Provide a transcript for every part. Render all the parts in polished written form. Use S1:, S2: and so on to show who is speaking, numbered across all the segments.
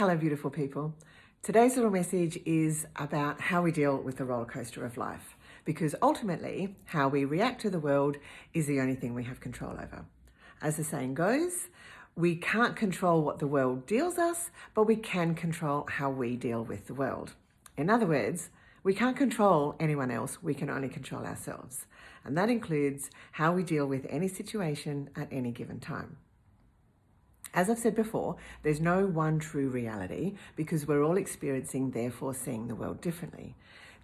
S1: Hello, beautiful people. Today's little message is about how we deal with the roller coaster of life, because ultimately, how we react to the world is the only thing we have control over. As the saying goes, we can't control what the world deals us, but we can control how we deal with the world. In other words, we can't control anyone else, we can only control ourselves. And that includes how we deal with any situation at any given time. As I've said before, there's no one true reality because we're all experiencing, therefore seeing the world differently.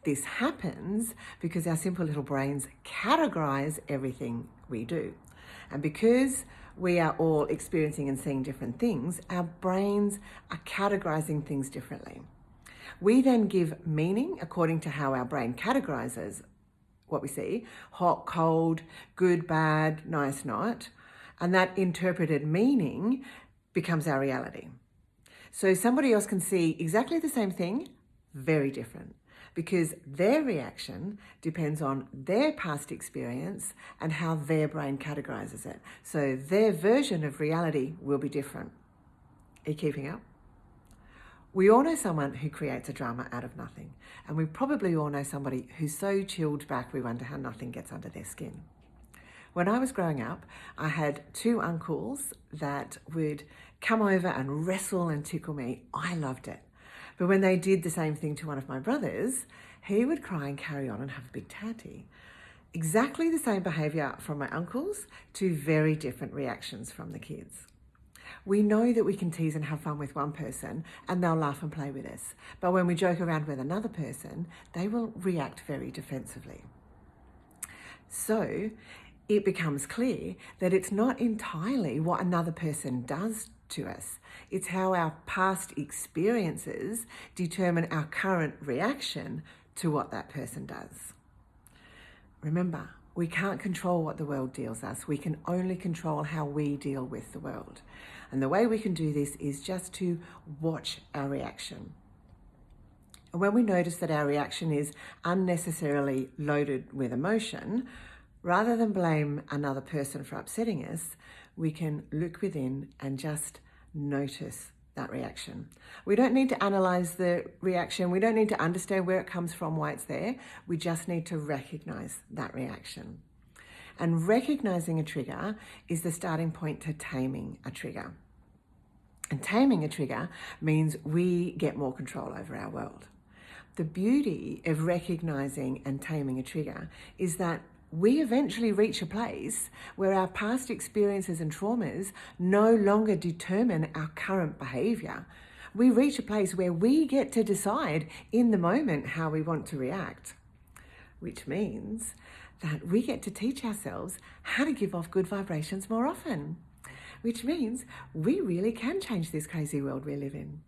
S1: This happens because our simple little brains categorize everything we do. And because we are all experiencing and seeing different things, our brains are categorizing things differently. We then give meaning according to how our brain categorizes what we see: hot, cold, good, bad, nice, not. And that interpreted meaning becomes our reality. So somebody else can see exactly the same thing, very different, because their reaction depends on their past experience and how their brain categorizes it. So their version of reality will be different. Are you keeping up? We all know someone who creates a drama out of nothing, and we probably all know somebody who's so chilled back we wonder how nothing gets under their skin. When I was growing up, I had two uncles that would come over and wrestle and tickle me. I loved it. But when they did the same thing to one of my brothers, he would cry and carry on and have a big tanty. Exactly the same behaviour from my uncles, two very different reactions from the kids. We know that we can tease and have fun with one person and they'll laugh and play with us. But when we joke around with another person, they will react very defensively. So it becomes clear that it's not entirely what another person does to us. It's how our past experiences determine our current reaction to what that person does. Remember, we can't control what the world deals us. We can only control how we deal with the world. And the way we can do this is just to watch our reaction. And when we notice that our reaction is unnecessarily loaded with emotion, rather than blame another person for upsetting us, we can look within and just notice that reaction. We don't need to analyze the reaction. We don't need to understand where it comes from, why it's there. We just need to recognize that reaction. And recognizing a trigger is the starting point to taming a trigger. And taming a trigger means we get more control over our world. The beauty of recognizing and taming a trigger is that we eventually reach a place where our past experiences and traumas no longer determine our current behavior. We reach a place where we get to decide in the moment how we want to react, which means that we get to teach ourselves how to give off good vibrations more often, which means we really can change this crazy world we live in.